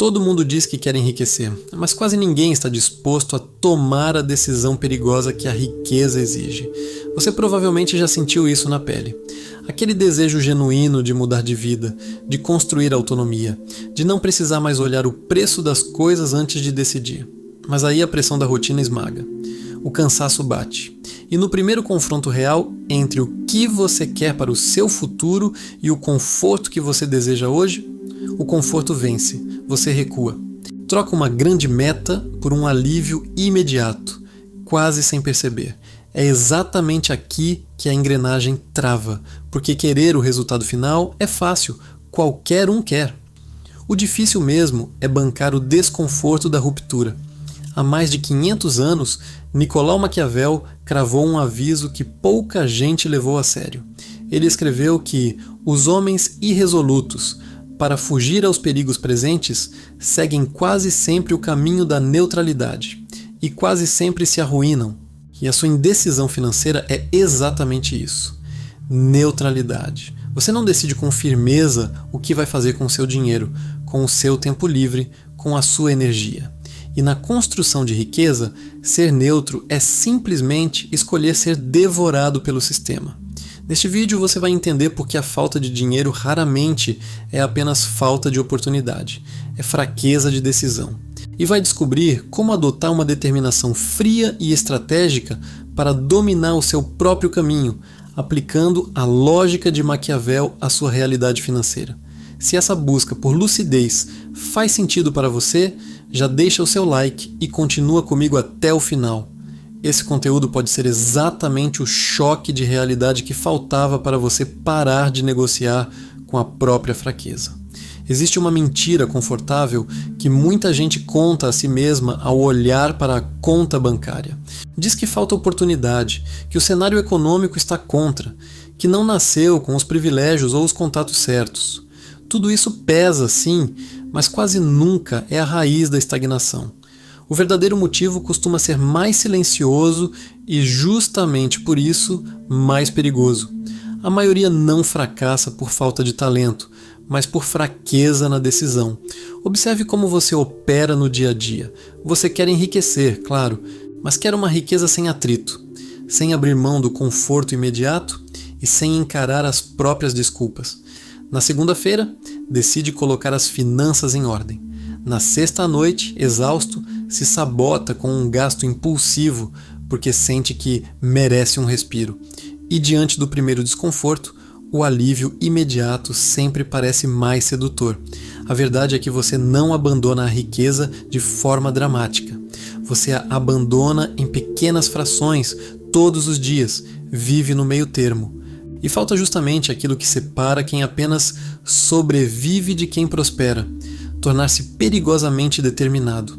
Todo mundo diz que quer enriquecer, mas quase ninguém está disposto a tomar a decisão perigosa que a riqueza exige. Você provavelmente já sentiu isso na pele. Aquele desejo genuíno de mudar de vida, de construir autonomia, de não precisar mais olhar o preço das coisas antes de decidir. Mas aí a pressão da rotina esmaga. O cansaço bate. E no primeiro confronto real entre o que você quer para o seu futuro e o conforto que você deseja hoje, o conforto vence, você recua. Troca uma grande meta por um alívio imediato, quase sem perceber. É exatamente aqui que a engrenagem trava, porque querer o resultado final é fácil, qualquer um quer. O difícil mesmo é bancar o desconforto da ruptura. Há mais de 500 anos, Nicolau Maquiavel cravou um aviso que pouca gente levou a sério. Ele escreveu que os homens irresolutos, para fugir aos perigos presentes, seguem quase sempre o caminho da neutralidade e quase sempre se arruinam. E a sua indecisão financeira é exatamente isso. Neutralidade. Você não decide com firmeza o que vai fazer com o seu dinheiro, com o seu tempo livre, com a sua energia. E na construção de riqueza, ser neutro é simplesmente escolher ser devorado pelo sistema. Neste vídeo você vai entender por que a falta de dinheiro raramente é apenas falta de oportunidade, é fraqueza de decisão. E vai descobrir como adotar uma determinação fria e estratégica para dominar o seu próprio caminho, aplicando a lógica de Maquiavel à sua realidade financeira. Se essa busca por lucidez faz sentido para você, já deixa o seu like e continua comigo até o final. Esse conteúdo pode ser exatamente o choque de realidade que faltava para você parar de negociar com a própria fraqueza. Existe uma mentira confortável que muita gente conta a si mesma ao olhar para a conta bancária. Diz que falta oportunidade, que o cenário econômico está contra, que não nasceu com os privilégios ou os contatos certos. Tudo isso pesa, sim, mas quase nunca é a raiz da estagnação. O verdadeiro motivo costuma ser mais silencioso e, justamente por isso, mais perigoso. A maioria não fracassa por falta de talento, mas por fraqueza na decisão. Observe como você opera no dia a dia. Você quer enriquecer, claro, mas quer uma riqueza sem atrito, sem abrir mão do conforto imediato e sem encarar as próprias desculpas. Na segunda-feira, decide colocar as finanças em ordem. Na sexta à noite, exausto, se sabota com um gasto impulsivo porque sente que merece um respiro. E diante do primeiro desconforto, o alívio imediato sempre parece mais sedutor. A verdade é que você não abandona a riqueza de forma dramática. Você a abandona em pequenas frações todos os dias, vive no meio termo. E falta justamente aquilo que separa quem apenas sobrevive de quem prospera. Tornar-se perigosamente determinado.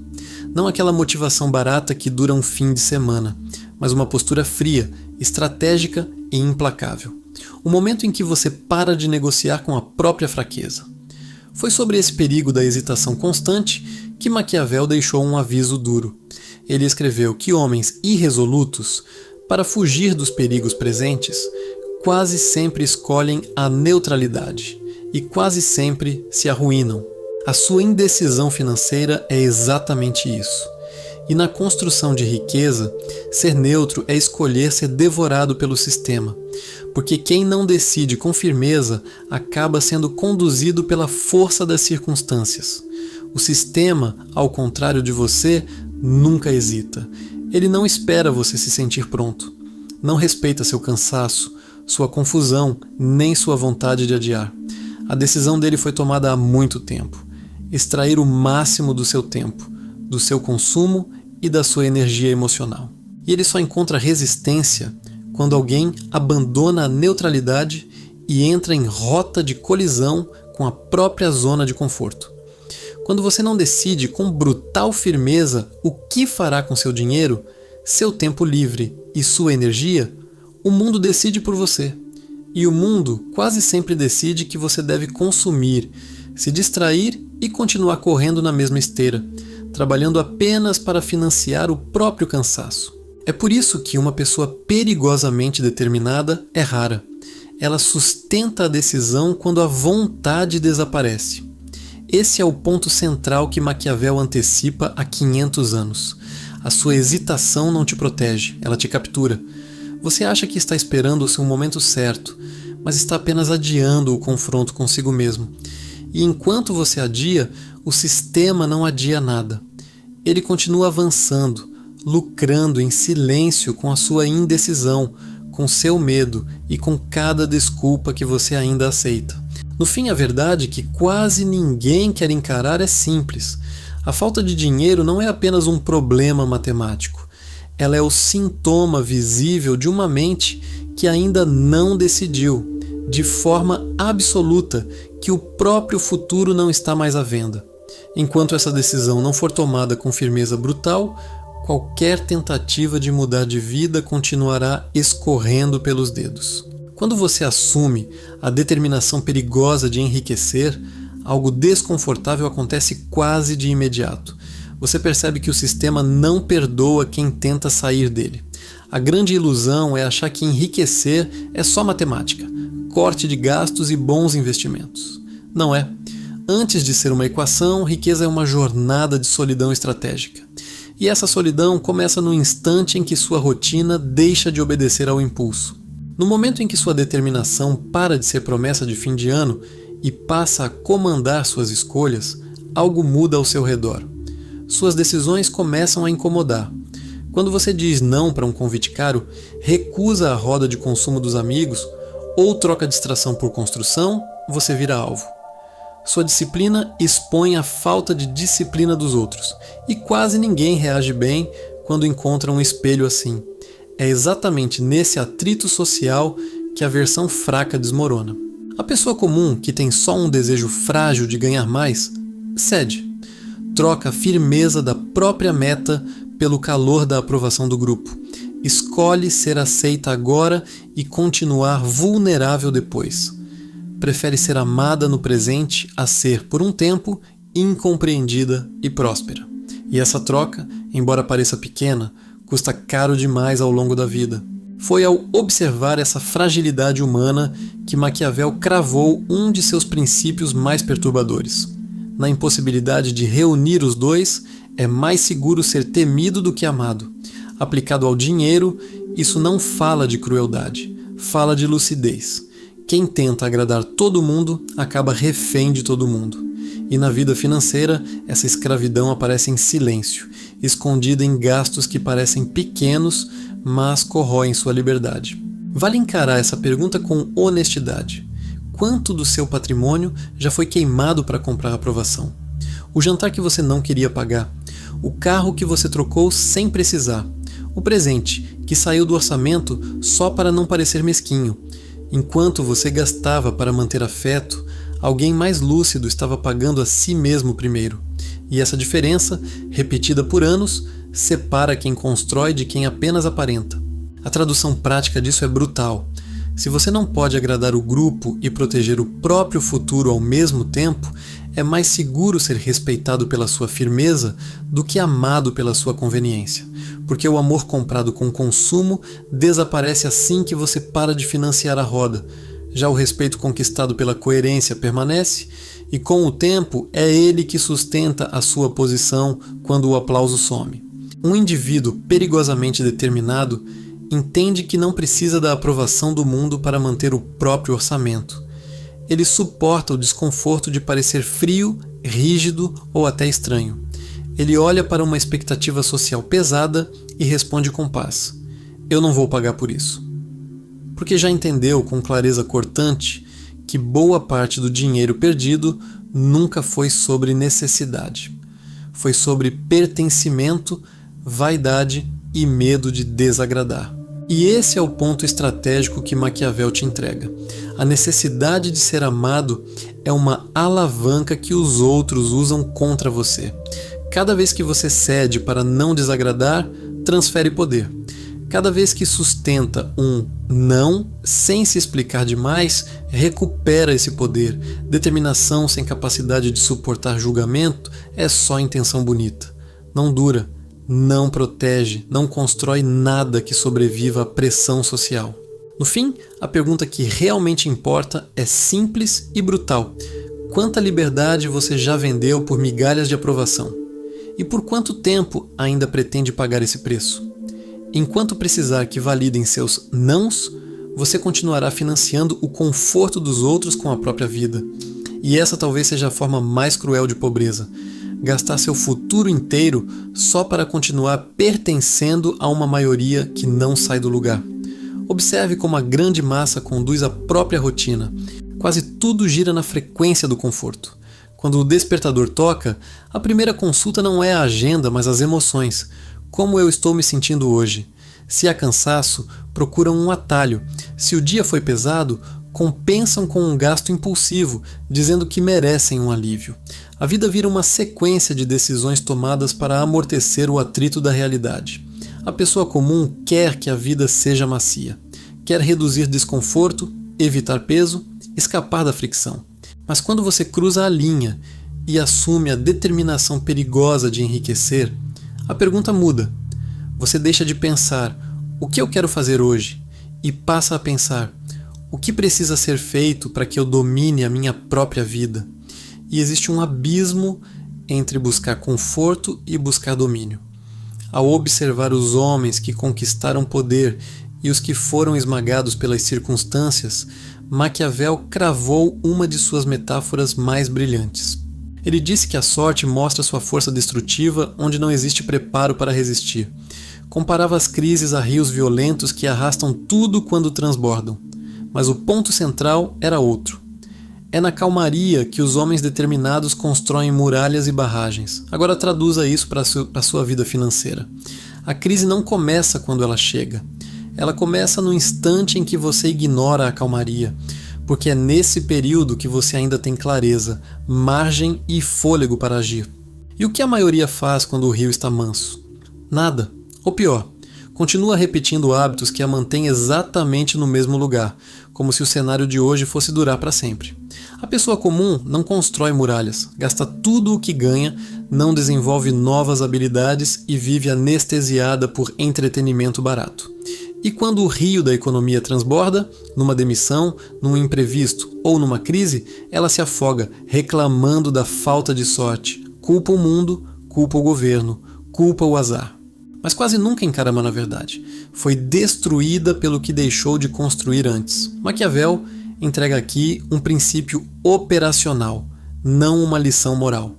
Não aquela motivação barata que dura um fim de semana, mas uma postura fria, estratégica e implacável. O momento em que você para de negociar com a própria fraqueza. Foi sobre esse perigo da hesitação constante que Maquiavel deixou um aviso duro. Ele escreveu que homens irresolutos, para fugir dos perigos presentes, quase sempre escolhem a neutralidade e quase sempre se arruinam. A sua indecisão financeira é exatamente isso. E na construção de riqueza, ser neutro é escolher ser devorado pelo sistema, porque quem não decide com firmeza acaba sendo conduzido pela força das circunstâncias. O sistema, ao contrário de você, nunca hesita. Ele não espera você se sentir pronto. Não respeita seu cansaço, sua confusão, nem sua vontade de adiar. A decisão dele foi tomada há muito tempo. Extrair o máximo do seu tempo, do seu consumo e da sua energia emocional. E ele só encontra resistência quando alguém abandona a neutralidade e entra em rota de colisão com a própria zona de conforto. Quando você não decide com brutal firmeza o que fará com seu dinheiro, seu tempo livre e sua energia, o mundo decide por você. E o mundo quase sempre decide que você deve consumir, se distrair e continuar correndo na mesma esteira, trabalhando apenas para financiar o próprio cansaço. É por isso que uma pessoa perigosamente determinada é rara. Ela sustenta a decisão quando a vontade desaparece. Esse é o ponto central que Maquiavel antecipa há 500 anos. A sua hesitação não te protege, ela te captura. Você acha que está esperando o seu momento certo, mas está apenas adiando o confronto consigo mesmo. E enquanto você adia, o sistema não adia nada. Ele continua avançando, lucrando em silêncio com a sua indecisão, com seu medo e com cada desculpa que você ainda aceita. No fim, a verdade que quase ninguém quer encarar é simples. A falta de dinheiro não é apenas um problema matemático. Ela é o sintoma visível de uma mente que ainda não decidiu, de forma absoluta, que o próprio futuro não está mais à venda. Enquanto essa decisão não for tomada com firmeza brutal, qualquer tentativa de mudar de vida continuará escorrendo pelos dedos. Quando você assume a determinação perigosa de enriquecer, algo desconfortável acontece quase de imediato. Você percebe que o sistema não perdoa quem tenta sair dele. A grande ilusão é achar que enriquecer é só matemática, corte de gastos e bons investimentos. Não é. Antes de ser uma equação, riqueza é uma jornada de solidão estratégica. E essa solidão começa no instante em que sua rotina deixa de obedecer ao impulso. No momento em que sua determinação para de ser promessa de fim de ano e passa a comandar suas escolhas, algo muda ao seu redor. Suas decisões começam a incomodar. Quando você diz não para um convite caro, recusa a roda de consumo dos amigos ou troca distração por construção, você vira alvo. Sua disciplina expõe a falta de disciplina dos outros, e quase ninguém reage bem quando encontra um espelho assim. É exatamente nesse atrito social que a versão fraca desmorona. A pessoa comum, que tem só um desejo frágil de ganhar mais, cede. Troca a firmeza da própria meta pelo calor da aprovação do grupo. Escolhe ser aceita agora e continuar vulnerável depois. Prefere ser amada no presente a ser, por um tempo, incompreendida e próspera. E essa troca, embora pareça pequena, custa caro demais ao longo da vida. Foi ao observar essa fragilidade humana que Maquiavel cravou um de seus princípios mais perturbadores. Na impossibilidade de reunir os dois, é mais seguro ser temido do que amado. Aplicado ao dinheiro, isso não fala de crueldade, fala de lucidez. Quem tenta agradar todo mundo acaba refém de todo mundo. E na vida financeira, essa escravidão aparece em silêncio, escondida em gastos que parecem pequenos, mas corroem sua liberdade. Vale encarar essa pergunta com honestidade. Quanto do seu patrimônio já foi queimado para comprar aprovação? O jantar que você não queria pagar? O carro que você trocou sem precisar? O presente que saiu do orçamento só para não parecer mesquinho? Enquanto você gastava para manter afeto, alguém mais lúcido estava pagando a si mesmo primeiro. E essa diferença, repetida por anos, separa quem constrói de quem apenas aparenta. A tradução prática disso é brutal. Se você não pode agradar o grupo e proteger o próprio futuro ao mesmo tempo, é mais seguro ser respeitado pela sua firmeza do que amado pela sua conveniência. Porque o amor comprado com consumo desaparece assim que você para de financiar a roda. Já o respeito conquistado pela coerência permanece, e com o tempo é ele que sustenta a sua posição quando o aplauso some. Um indivíduo perigosamente determinado entende que não precisa da aprovação do mundo para manter o próprio orçamento. Ele suporta o desconforto de parecer frio, rígido ou até estranho. Ele olha para uma expectativa social pesada e responde com paz: eu não vou pagar por isso. Porque já entendeu com clareza cortante que boa parte do dinheiro perdido nunca foi sobre necessidade. Foi sobre pertencimento, vaidade e medo de desagradar. E esse é o ponto estratégico que Maquiavel te entrega. A necessidade de ser amado é uma alavanca que os outros usam contra você. Cada vez que você cede para não desagradar, transfere poder. Cada vez que sustenta um não, sem se explicar demais, recupera esse poder. Determinação sem capacidade de suportar julgamento é só intenção bonita. Não dura, não protege, não constrói nada que sobreviva à pressão social. No fim, a pergunta que realmente importa é simples e brutal. Quanta liberdade você já vendeu por migalhas de aprovação? E por quanto tempo ainda pretende pagar esse preço? Enquanto precisar que validem seus nãos, você continuará financiando o conforto dos outros com a própria vida. E essa talvez seja a forma mais cruel de pobreza: gastar seu futuro inteiro só para continuar pertencendo a uma maioria que não sai do lugar. Observe como a grande massa conduz a própria rotina. Quase tudo gira na frequência do conforto. Quando o despertador toca, a primeira consulta não é a agenda, mas as emoções. Como eu estou me sentindo hoje? Se há cansaço, procuram um atalho. Se o dia foi pesado, compensam com um gasto impulsivo, dizendo que merecem um alívio. A vida vira uma sequência de decisões tomadas para amortecer o atrito da realidade. A pessoa comum quer que a vida seja macia. Quer reduzir desconforto, evitar peso, escapar da fricção. Mas quando você cruza a linha e assume a determinação perigosa de enriquecer, a pergunta muda. Você deixa de pensar: o que eu quero fazer hoje? E passa a pensar: o que precisa ser feito para que eu domine a minha própria vida? E existe um abismo entre buscar conforto e buscar domínio. Ao observar os homens que conquistaram poder e os que foram esmagados pelas circunstâncias, Maquiavel cravou uma de suas metáforas mais brilhantes. Ele disse que a sorte mostra sua força destrutiva onde não existe preparo para resistir. Comparava as crises a rios violentos que arrastam tudo quando transbordam. Mas o ponto central era outro. É na calmaria que os homens determinados constroem muralhas e barragens. Agora traduza isso para a sua vida financeira. A crise não começa quando ela chega. Ela começa no instante em que você ignora a calmaria, porque é nesse período que você ainda tem clareza, margem e fôlego para agir. E o que a maioria faz quando o rio está manso? Nada. Ou pior, continua repetindo hábitos que a mantêm exatamente no mesmo lugar, como se o cenário de hoje fosse durar para sempre. A pessoa comum não constrói muralhas, gasta tudo o que ganha, não desenvolve novas habilidades e vive anestesiada por entretenimento barato. E quando o rio da economia transborda, numa demissão, num imprevisto ou numa crise, ela se afoga, reclamando da falta de sorte. Culpa o mundo, culpa o governo, culpa o azar. Mas quase nunca encarama na verdade. Foi destruída pelo que deixou de construir antes. Maquiavel entrega aqui um princípio operacional, não uma lição moral.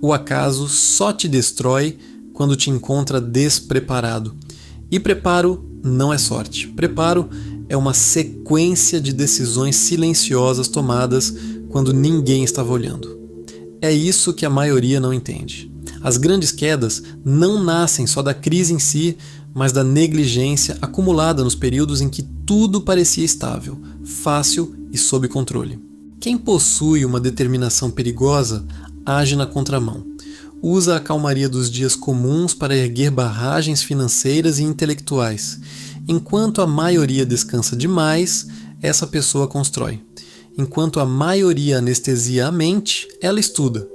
O acaso só te destrói quando te encontra despreparado. E preparo não é sorte. Preparo é uma sequência de decisões silenciosas tomadas quando ninguém estava olhando. É isso que a maioria não entende. As grandes quedas não nascem só da crise em si, mas da negligência acumulada nos períodos em que tudo parecia estável, fácil e sob controle. Quem possui uma determinação perigosa age na contramão. Usa a calmaria dos dias comuns para erguer barragens financeiras e intelectuais. Enquanto a maioria descansa demais, essa pessoa constrói. Enquanto a maioria anestesia a mente, ela estuda.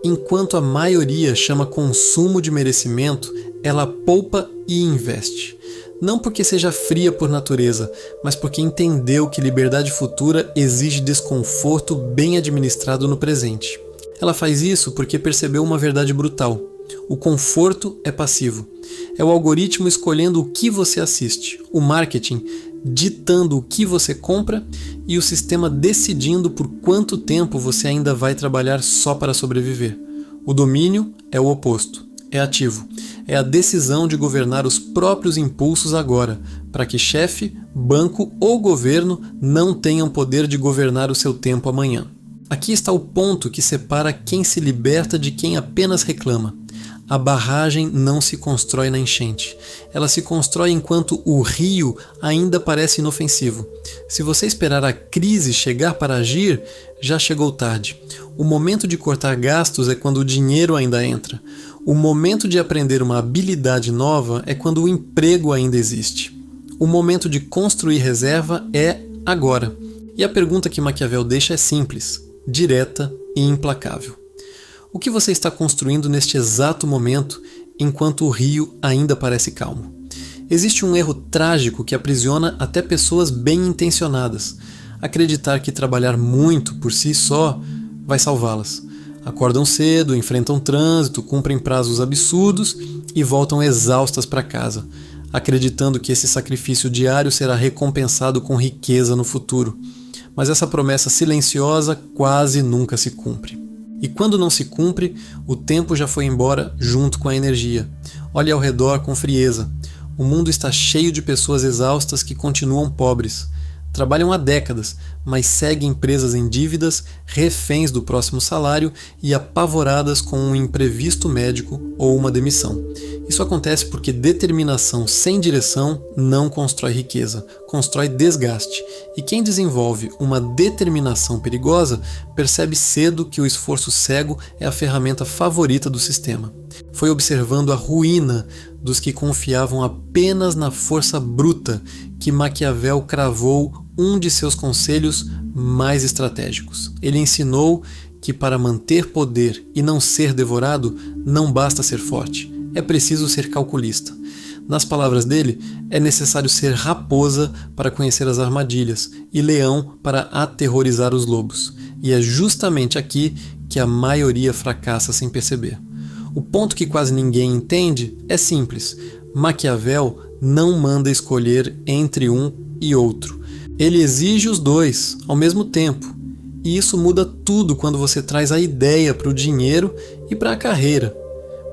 Enquanto a maioria chama consumo de merecimento, ela poupa e investe. Não porque seja fria por natureza, mas porque entendeu que liberdade futura exige desconforto bem administrado no presente. Ela faz isso porque percebeu uma verdade brutal. O conforto é passivo. É o algoritmo escolhendo o que você assiste, o marketing ditando o que você compra e o sistema decidindo por quanto tempo você ainda vai trabalhar só para sobreviver. O domínio é o oposto, é ativo. É a decisão de governar os próprios impulsos agora, para que chefe, banco ou governo não tenham poder de governar o seu tempo amanhã. Aqui está o ponto que separa quem se liberta de quem apenas reclama. A barragem não se constrói na enchente. Ela se constrói enquanto o rio ainda parece inofensivo. Se você esperar a crise chegar para agir, já chegou tarde. O momento de cortar gastos é quando o dinheiro ainda entra. O momento de aprender uma habilidade nova é quando o emprego ainda existe. O momento de construir reserva é agora. E a pergunta que Maquiavel deixa é simples, direta e implacável. O que você está construindo neste exato momento, enquanto o rio ainda parece calmo? Existe um erro trágico que aprisiona até pessoas bem intencionadas. Acreditar que trabalhar muito por si só vai salvá-las. Acordam cedo, enfrentam trânsito, cumprem prazos absurdos e voltam exaustas para casa, acreditando que esse sacrifício diário será recompensado com riqueza no futuro. Mas essa promessa silenciosa quase nunca se cumpre. E quando não se cumpre, o tempo já foi embora junto com a energia. Olhe ao redor com frieza. O mundo está cheio de pessoas exaustas que continuam pobres. Trabalham há décadas, mas seguem presas em dívidas, reféns do próximo salário e apavoradas com um imprevisto médico ou uma demissão. Isso acontece porque determinação sem direção não constrói riqueza, constrói desgaste. E quem desenvolve uma determinação perigosa percebe cedo que o esforço cego é a ferramenta favorita do sistema. Foi observando a ruína dos que confiavam apenas na força bruta que Maquiavel cravou um de seus conselhos mais estratégicos. Ele ensinou que para manter poder e não ser devorado, não basta ser forte, é preciso ser calculista. Nas palavras dele, é necessário ser raposa para conhecer as armadilhas e leão para aterrorizar os lobos. E é justamente aqui que a maioria fracassa sem perceber. O ponto que quase ninguém entende é simples. Maquiavel não manda escolher entre um e outro. Ele exige os dois ao mesmo tempo. E isso muda tudo quando você traz a ideia para o dinheiro e para a carreira.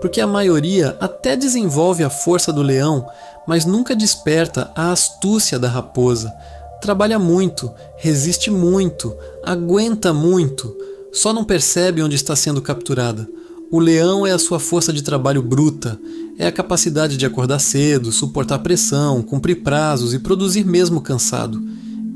Porque a maioria até desenvolve a força do leão, mas nunca desperta a astúcia da raposa. Trabalha muito, resiste muito, aguenta muito, só não percebe onde está sendo capturada. O leão é a sua força de trabalho bruta, é a capacidade de acordar cedo, suportar pressão, cumprir prazos e produzir mesmo cansado.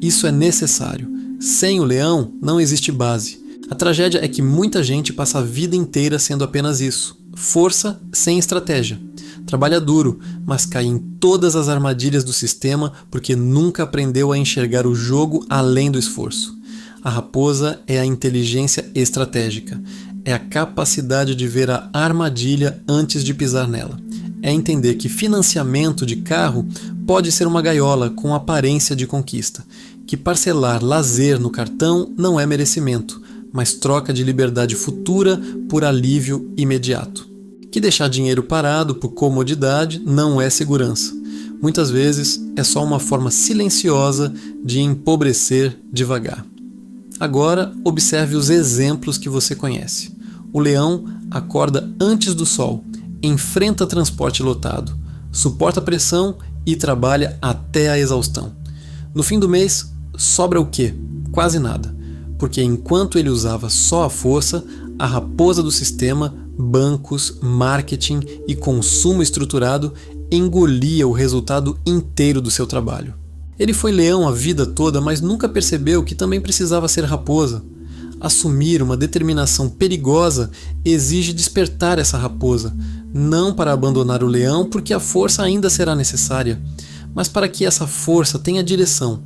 Isso é necessário. Sem o leão, não existe base. A tragédia é que muita gente passa a vida inteira sendo apenas isso. Força sem estratégia. Trabalha duro, mas cai em todas as armadilhas do sistema porque nunca aprendeu a enxergar o jogo além do esforço. A raposa é a inteligência estratégica. É a capacidade de ver a armadilha antes de pisar nela. É entender que financiamento de carro pode ser uma gaiola com aparência de conquista, que parcelar lazer no cartão não é merecimento, mas troca de liberdade futura por alívio imediato. Que deixar dinheiro parado por comodidade não é segurança. Muitas vezes é só uma forma silenciosa de empobrecer devagar. Agora, observe os exemplos que você conhece. O leão acorda antes do sol, enfrenta transporte lotado, suporta pressão e trabalha até a exaustão. No fim do mês, sobra o quê? Quase nada. Porque enquanto ele usava só a força, a raposa do sistema, bancos, marketing e consumo estruturado engolia o resultado inteiro do seu trabalho. Ele foi leão a vida toda, mas nunca percebeu que também precisava ser raposa. Assumir uma determinação perigosa exige despertar essa raposa, não para abandonar o leão porque a força ainda será necessária, mas para que essa força tenha direção,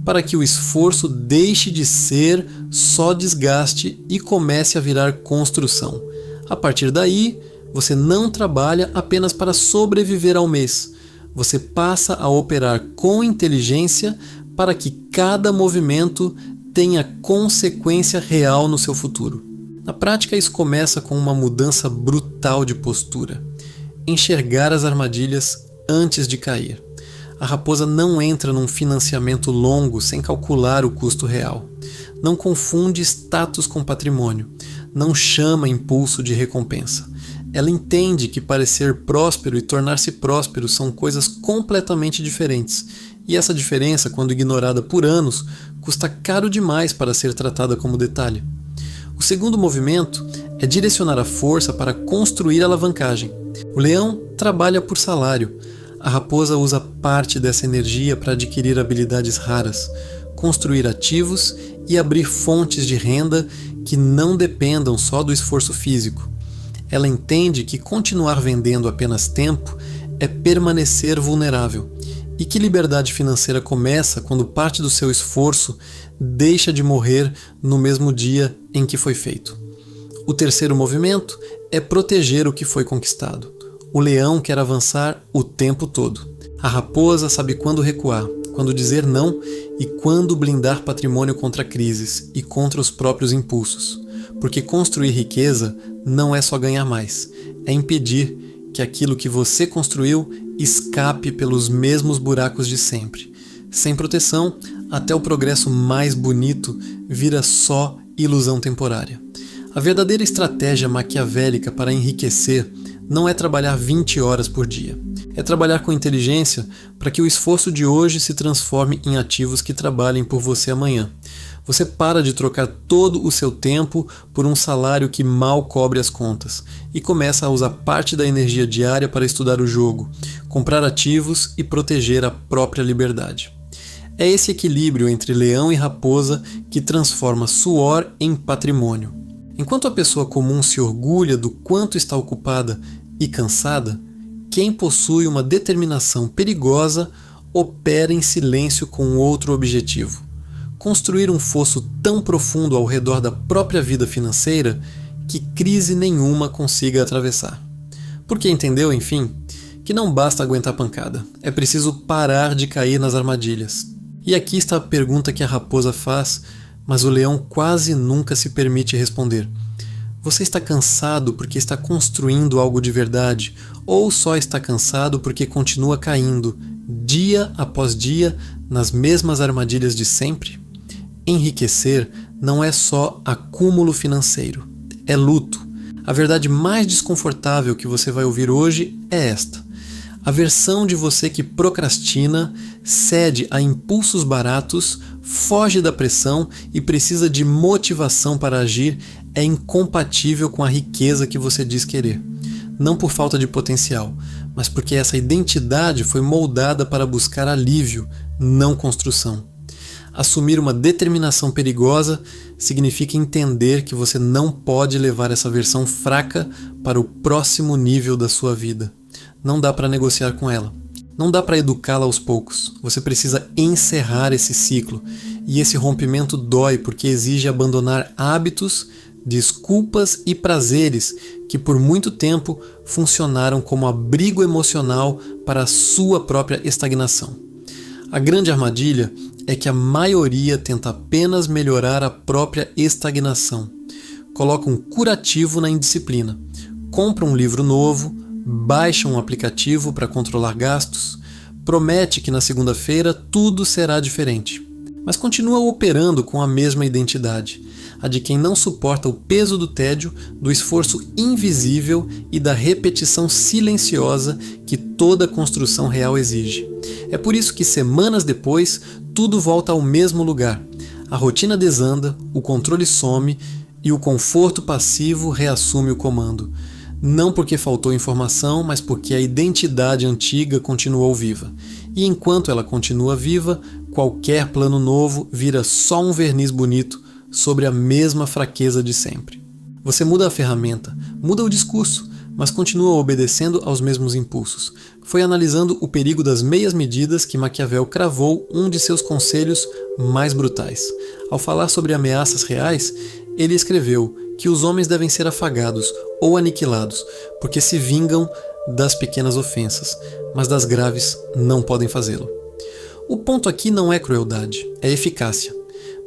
para que o esforço deixe de ser só desgaste e comece a virar construção. A partir daí, você não trabalha apenas para sobreviver ao mês. Você passa a operar com inteligência para que cada movimento tenha consequência real no seu futuro. Na prática, isso começa com uma mudança brutal de postura. Enxergar as armadilhas antes de cair. A raposa não entra num financiamento longo sem calcular o custo real. Não confunde status com patrimônio. Não chama impulso de recompensa. Ela entende que parecer próspero e tornar-se próspero são coisas completamente diferentes. E essa diferença, quando ignorada por anos, custa caro demais para ser tratada como detalhe. O segundo movimento é direcionar a força para construir a alavancagem. O leão trabalha por salário. A raposa usa parte dessa energia para adquirir habilidades raras, construir ativos e abrir fontes de renda que não dependam só do esforço físico. Ela entende que continuar vendendo apenas tempo é permanecer vulnerável e que liberdade financeira começa quando parte do seu esforço deixa de morrer no mesmo dia em que foi feito. O terceiro movimento é proteger o que foi conquistado. O leão quer avançar o tempo todo. A raposa sabe quando recuar, quando dizer não e quando blindar patrimônio contra crises e contra os próprios impulsos. porque construir riqueza não é só ganhar mais, é impedir que aquilo que você construiu escape pelos mesmos buracos de sempre. Sem proteção, até o progresso mais bonito vira só ilusão temporária. A verdadeira estratégia maquiavélica para enriquecer não é trabalhar 20 horas por dia. É trabalhar com inteligência para que o esforço de hoje se transforme em ativos que trabalhem por você amanhã. Você para de trocar todo o seu tempo por um salário que mal cobre as contas e começa a usar parte da energia diária para estudar o jogo, comprar ativos e proteger a própria liberdade. É esse equilíbrio entre leão e raposa que transforma suor em patrimônio. Enquanto a pessoa comum se orgulha do quanto está ocupada e cansada, quem possui uma determinação perigosa opera em silêncio com outro objetivo: construir um fosso tão profundo ao redor da própria vida financeira que crise nenhuma consiga atravessar. Porque entendeu, enfim, que não basta aguentar pancada, é preciso parar de cair nas armadilhas. E aqui está a pergunta que a raposa faz, mas o leão quase nunca se permite responder. Você está cansado porque está construindo algo de verdade, ou só está cansado porque continua caindo, dia após dia, nas mesmas armadilhas de sempre? Enriquecer não é só acúmulo financeiro, é luto. A verdade mais desconfortável que você vai ouvir hoje é esta: a versão de você que procrastina, cede a impulsos baratos, foge da pressão e precisa de motivação para agir é incompatível com a riqueza que você diz querer. Não por falta de potencial, mas porque essa identidade foi moldada para buscar alívio, não construção. Assumir uma determinação perigosa significa entender que você não pode levar essa versão fraca para o próximo nível da sua vida. Não dá para negociar com ela. Não dá para educá-la aos poucos. Você precisa encerrar esse ciclo. E esse rompimento dói porque exige abandonar hábitos, desculpas e prazeres que por muito tempo funcionaram como abrigo emocional para a sua própria estagnação. A grande armadilha é que a maioria tenta apenas melhorar a própria estagnação. Coloca um curativo na indisciplina. Compra um livro novo, baixa um aplicativo para controlar gastos, promete que na segunda-feira tudo será diferente, mas continua operando com a mesma identidade, a de quem não suporta o peso do tédio, do esforço invisível e da repetição silenciosa que toda construção real exige. É por isso que semanas depois, tudo volta ao mesmo lugar. A rotina desanda, o controle some e o conforto passivo reassume o comando. Não porque faltou informação, mas porque a identidade antiga continuou viva. E enquanto ela continua viva, qualquer plano novo vira só um verniz bonito sobre a mesma fraqueza de sempre. Você muda a ferramenta, muda o discurso, mas continua obedecendo aos mesmos impulsos. Foi analisando o perigo das meias medidas que Maquiavel cravou um de seus conselhos mais brutais. Ao falar sobre ameaças reais, ele escreveu que os homens devem ser afagados ou aniquilados, porque se vingam das pequenas ofensas, mas das graves não podem fazê-lo. O ponto aqui não é crueldade, é eficácia.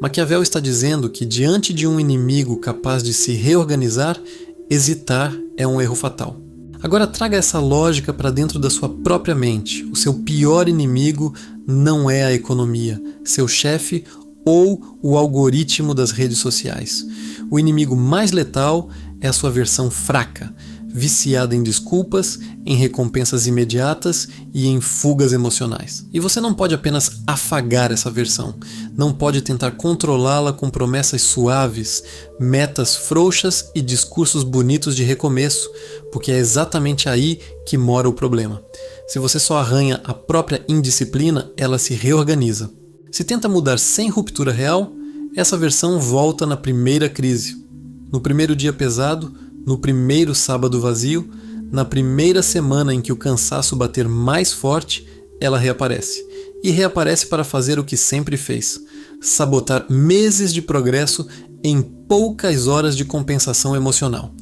Maquiavel está dizendo que diante de um inimigo capaz de se reorganizar, hesitar é um erro fatal. Agora traga essa lógica para dentro da sua própria mente. O seu pior inimigo não é a economia, seu chefe ou o algoritmo das redes sociais. O inimigo mais letal é a sua versão fraca, viciada em desculpas, em recompensas imediatas e em fugas emocionais. E você não pode apenas afagar essa versão, não pode tentar controlá-la com promessas suaves, metas frouxas e discursos bonitos de recomeço, porque é exatamente aí que mora o problema. Se você só arranha a própria indisciplina, ela se reorganiza. Se tenta mudar sem ruptura real, essa versão volta na primeira crise, no primeiro dia pesado, no primeiro sábado vazio, na primeira semana em que o cansaço bater mais forte, ela reaparece. E reaparece para fazer o que sempre fez: sabotar meses de progresso em poucas horas de compensação emocional.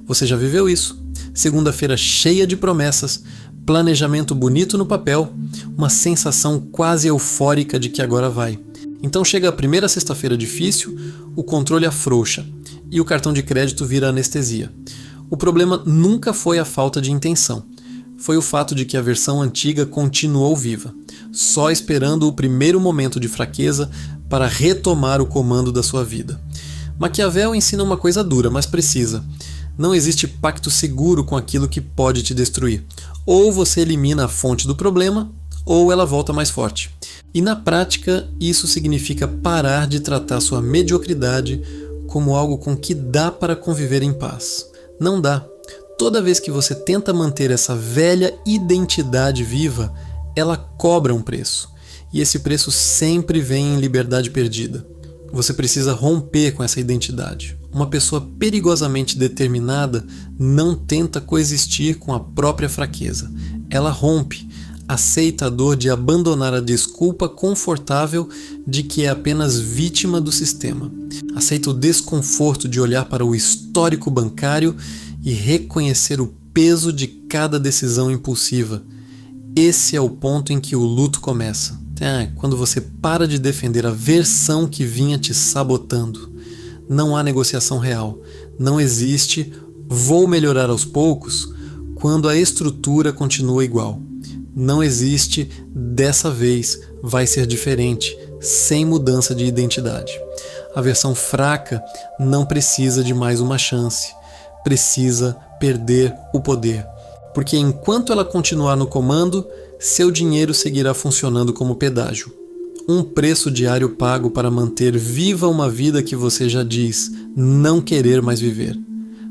Você já viveu isso? Segunda-feira cheia de promessas, planejamento bonito no papel, uma sensação quase eufórica de que agora vai. Então chega a primeira sexta-feira difícil, o controle afrouxa e o cartão de crédito vira anestesia. O problema nunca foi a falta de intenção. Foi o fato de que a versão antiga continuou viva, só esperando o primeiro momento de fraqueza para retomar o comando da sua vida. Maquiavel ensina uma coisa dura, mas precisa. Não existe pacto seguro com aquilo que pode te destruir. Ou você elimina a fonte do problema, ou ela volta mais forte. E na prática, isso significa parar de tratar sua mediocridade como algo com que dá para conviver em paz. Não dá. Toda vez que você tenta manter essa velha identidade viva, ela cobra um preço. E esse preço sempre vem em liberdade perdida. Você precisa romper com essa identidade. Uma pessoa perigosamente determinada não tenta coexistir com a própria fraqueza. Ela rompe, aceita a dor de abandonar a desculpa confortável de que é apenas vítima do sistema. Aceita o desconforto de olhar para o histórico bancário e reconhecer o peso de cada decisão impulsiva. Esse é o ponto em que o luto começa. Quando você para de defender a versão que vinha te sabotando. Não há negociação real. Não existe "vou melhorar aos poucos" quando a estrutura continua igual. Não existe "dessa vez vai ser diferente", sem mudança de identidade. A versão fraca não precisa de mais uma chance. Precisa perder o poder. Porque enquanto ela continuar no comando, seu dinheiro seguirá funcionando como pedágio. Um preço diário pago para manter viva uma vida que você já diz não querer mais viver.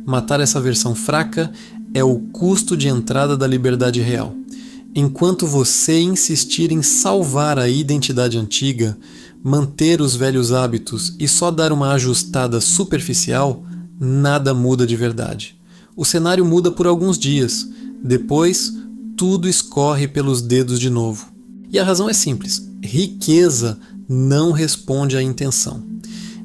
Matar essa versão fraca é o custo de entrada da liberdade real. Enquanto você insistir em salvar a identidade antiga, manter os velhos hábitos e só dar uma ajustada superficial, nada muda de verdade. O cenário muda por alguns dias. Depois, tudo escorre pelos dedos de novo. E a razão é simples. Riqueza não responde à intenção.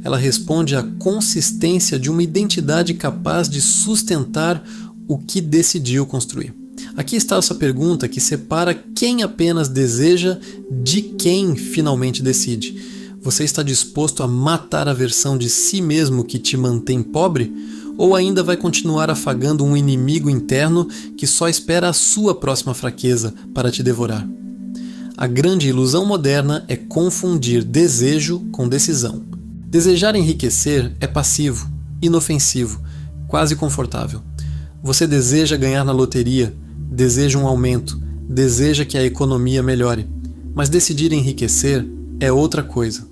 Ela responde à consistência de uma identidade capaz de sustentar o que decidiu construir. Aqui está essa pergunta que separa quem apenas deseja de quem finalmente decide. Você está disposto a matar a versão de si mesmo que te mantém pobre? Ou ainda vai continuar afagando um inimigo interno que só espera a sua próxima fraqueza para te devorar? A grande ilusão moderna é confundir desejo com decisão. Desejar enriquecer é passivo, inofensivo, quase confortável. Você deseja ganhar na loteria, deseja um aumento, deseja que a economia melhore. Mas decidir enriquecer é outra coisa.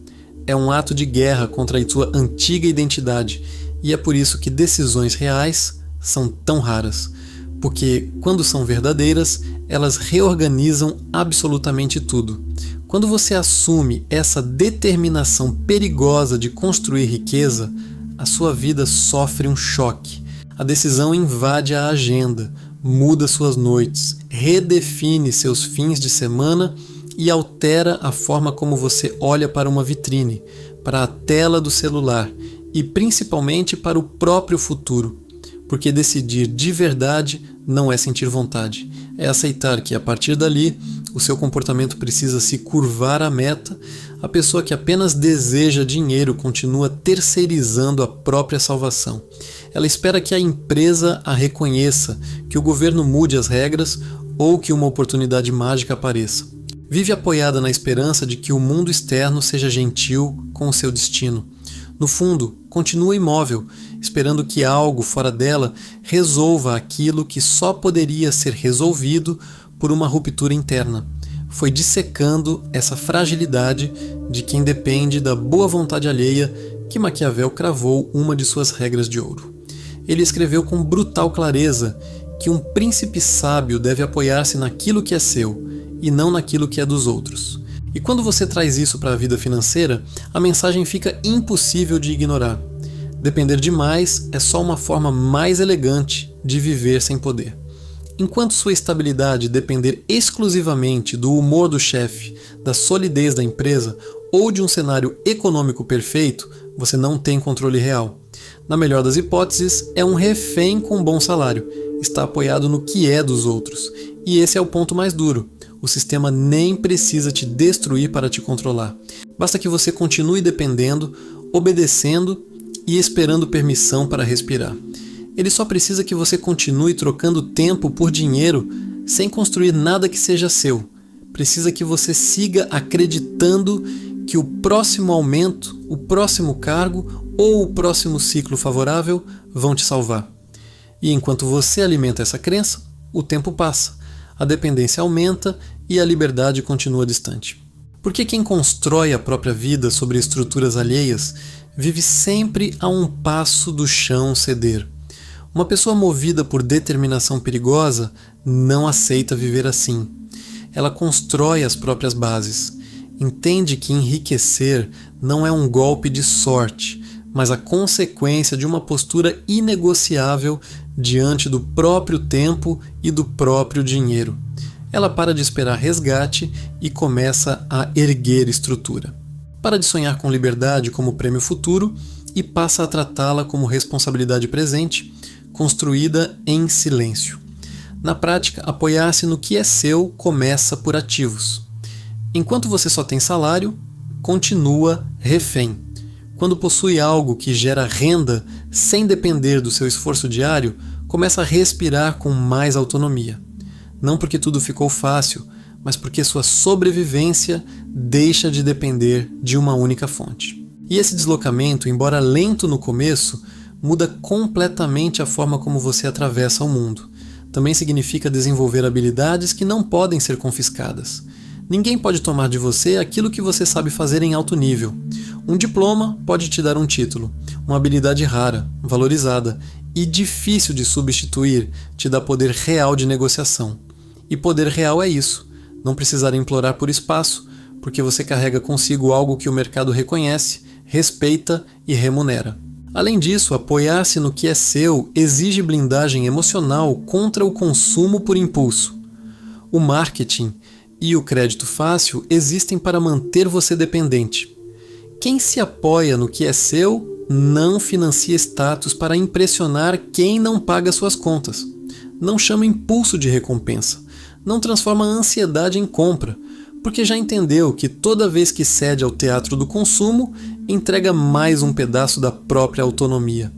É um ato de guerra contra a sua antiga identidade. E é por isso que decisões reais são tão raras. Porque, quando são verdadeiras, elas reorganizam absolutamente tudo. Quando você assume essa determinação perigosa de construir riqueza, a sua vida sofre um choque. A decisão invade a agenda, muda suas noites, redefine seus fins de semana e altera a forma como você olha para uma vitrine, para a tela do celular e principalmente para o próprio futuro. Porque decidir de verdade não é sentir vontade, é aceitar que a partir dali o seu comportamento precisa se curvar à meta. A pessoa que apenas deseja dinheiro continua terceirizando a própria salvação. Ela espera que a empresa a reconheça, que o governo mude as regras ou que uma oportunidade mágica apareça. Vive apoiada na esperança de que o mundo externo seja gentil com o seu destino. No fundo, continua imóvel, esperando que algo fora dela resolva aquilo que só poderia ser resolvido por uma ruptura interna. Foi dissecando essa fragilidade de quem depende da boa vontade alheia que Maquiavel cravou uma de suas regras de ouro. Ele escreveu com brutal clareza que um príncipe sábio deve apoiar-se naquilo que é seu e não naquilo que é dos outros. E quando você traz isso para a vida financeira, a mensagem fica impossível de ignorar. Depender demais é só uma forma mais elegante de viver sem poder. Enquanto sua estabilidade depender exclusivamente do humor do chefe, da solidez da empresa ou de um cenário econômico perfeito, você não tem controle real. Na melhor das hipóteses, é um refém com bom salário, está apoiado no que é dos outros. E esse é o ponto mais duro. O sistema nem precisa te destruir para te controlar. Basta que você continue dependendo, obedecendo e esperando permissão para respirar. Ele só precisa que você continue trocando tempo por dinheiro sem construir nada que seja seu. Precisa que você siga acreditando que o próximo aumento, o próximo cargo ou o próximo ciclo favorável vão te salvar. E enquanto você alimenta essa crença, o tempo passa, a dependência aumenta e a liberdade continua distante. Porque quem constrói a própria vida sobre estruturas alheias vive sempre a um passo do chão ceder. Uma pessoa movida por determinação perigosa não aceita viver assim. Ela constrói as próprias bases. Entende que enriquecer não é um golpe de sorte, mas a consequência de uma postura inegociável diante do próprio tempo e do próprio dinheiro. Ela para de esperar resgate e começa a erguer estrutura. Para de sonhar com liberdade como prêmio futuro e passa a tratá-la como responsabilidade presente, construída em silêncio. Na prática, apoiar-se no que é seu começa por ativos. Enquanto você só tem salário, continua refém. Quando possui algo que gera renda sem depender do seu esforço diário, começa a respirar com mais autonomia. Não porque tudo ficou fácil, mas porque sua sobrevivência deixa de depender de uma única fonte. E esse deslocamento, embora lento no começo, muda completamente a forma como você atravessa o mundo. Também significa desenvolver habilidades que não podem ser confiscadas. Ninguém pode tomar de você aquilo que você sabe fazer em alto nível. Um diploma pode te dar um título, uma habilidade rara, valorizada e difícil de substituir, te dá poder real de negociação. E poder real é isso, não precisar implorar por espaço, porque você carrega consigo algo que o mercado reconhece, respeita e remunera. Além disso, apoiar-se no que é seu exige blindagem emocional contra o consumo por impulso. O marketing e o crédito fácil existem para manter você dependente. Quem se apoia no que é seu não financia status para impressionar quem não paga suas contas. Não chama impulso de recompensa. Não transforma a ansiedade em compra, porque já entendeu que toda vez que cede ao teatro do consumo, entrega mais um pedaço da própria autonomia.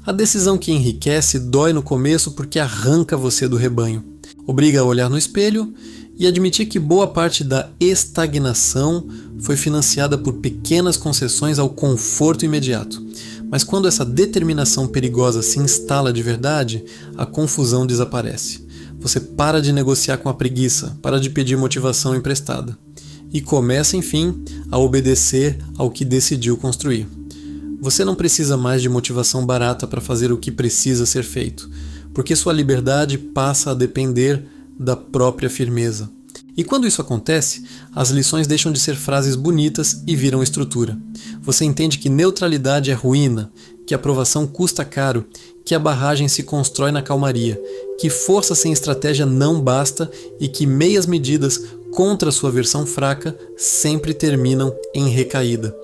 A decisão que enriquece dói no começo porque arranca você do rebanho. Obriga a olhar no espelho e admitir que boa parte da estagnação foi financiada por pequenas concessões ao conforto imediato. Mas quando essa determinação perigosa se instala de verdade, a confusão desaparece. Você para de negociar com a preguiça, para de pedir motivação emprestada. E começa, enfim, a obedecer ao que decidiu construir. Você não precisa mais de motivação barata para fazer o que precisa ser feito, porque sua liberdade passa a depender da própria firmeza. E quando isso acontece, as lições deixam de ser frases bonitas e viram estrutura. Você entende que neutralidade é ruína, que aprovação custa caro, que a barragem se constrói na calmaria, que força sem estratégia não basta e que meias medidas contra sua versão fraca sempre terminam em recaída.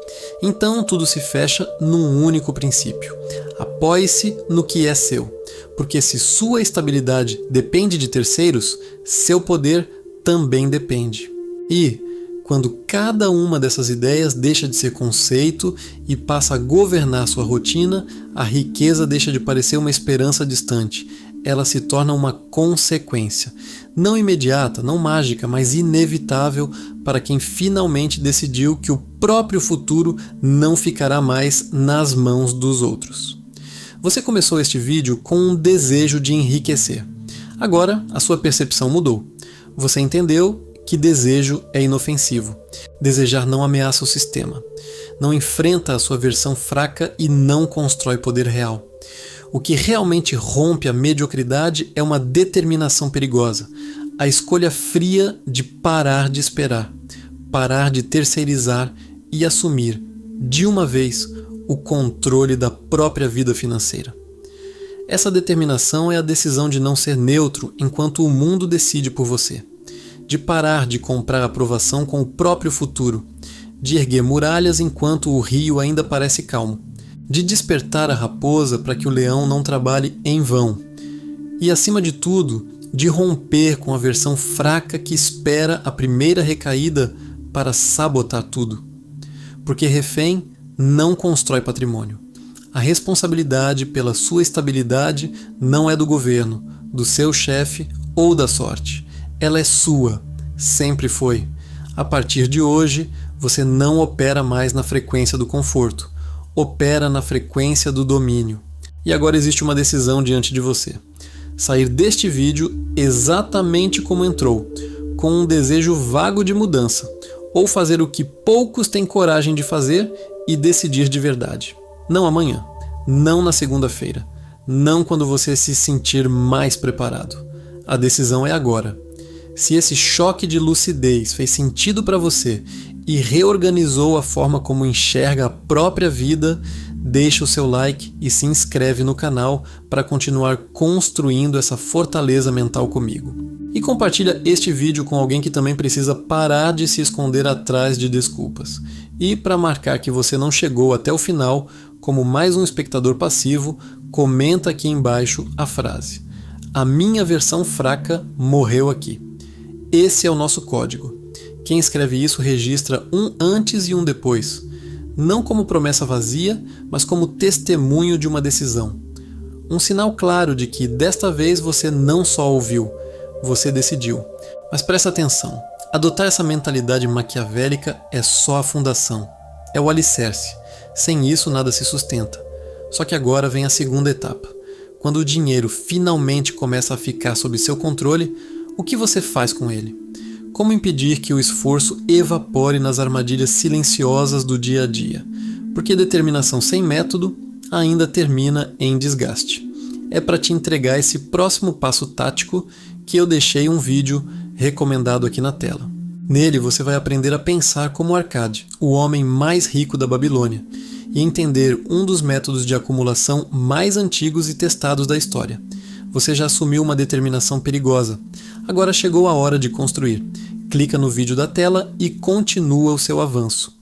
Então tudo se fecha num único princípio. Apoie-se no que é seu, porque se sua estabilidade depende de terceiros, seu poder também depende. E, quando cada uma dessas ideias deixa de ser conceito e passa a governar sua rotina, a riqueza deixa de parecer uma esperança distante. Ela se torna uma consequência. Não imediata, não mágica, mas inevitável para quem finalmente decidiu que o próprio futuro não ficará mais nas mãos dos outros. Você começou este vídeo com um desejo de enriquecer. Agora, a sua percepção mudou. Você entendeu que desejo é inofensivo. Desejar não ameaça o sistema. Não enfrenta a sua versão fraca e não constrói poder real. O que realmente rompe a mediocridade é uma determinação perigosa. A escolha fria de parar de esperar, parar de terceirizar e assumir, de uma vez, o controle da própria vida financeira. Essa determinação é a decisão de não ser neutro enquanto o mundo decide por você. De parar de comprar aprovação com o próprio futuro, de erguer muralhas enquanto o rio ainda parece calmo, de despertar a raposa para que o leão não trabalhe em vão, e acima de tudo, de romper com a versão fraca que espera a primeira recaída para sabotar tudo. Porque refém não constrói patrimônio. A responsabilidade pela sua estabilidade não é do governo, do seu chefe ou da sorte. Ela é sua, sempre foi. A partir de hoje, você não opera mais na frequência do conforto, opera na frequência do domínio. E agora existe uma decisão diante de você. Sair deste vídeo exatamente como entrou, com um desejo vago de mudança, ou fazer o que poucos têm coragem de fazer e decidir de verdade. Não amanhã, não na segunda-feira, não quando você se sentir mais preparado. A decisão é agora. Se esse choque de lucidez fez sentido para você e reorganizou a forma como enxerga a própria vida, deixa o seu like e se inscreve no canal para continuar construindo essa fortaleza mental comigo. E compartilha este vídeo com alguém que também precisa parar de se esconder atrás de desculpas. E para marcar que você não chegou até o final, como mais um espectador passivo, comenta aqui embaixo a frase: "A minha versão fraca morreu aqui". Esse é o nosso código. Quem escreve isso registra um antes e um depois, não como promessa vazia, mas como testemunho de uma decisão. Um sinal claro de que desta vez você não só ouviu, você decidiu. Mas presta atenção, adotar essa mentalidade maquiavélica é só a fundação, é o alicerce. Sem isso nada se sustenta. Só que agora vem a segunda etapa. Quando o dinheiro finalmente começa a ficar sob seu controle, o que você faz com ele? Como impedir que o esforço evapore nas armadilhas silenciosas do dia a dia? Porque determinação sem método ainda termina em desgaste. É para te entregar esse próximo passo tático que eu deixei um vídeo recomendado aqui na tela. Nele você vai aprender a pensar como Arcade, o homem mais rico da Babilônia, e entender um dos métodos de acumulação mais antigos e testados da história. Você já assumiu uma determinação perigosa. Agora chegou a hora de construir. Clica no vídeo da tela e continua o seu avanço.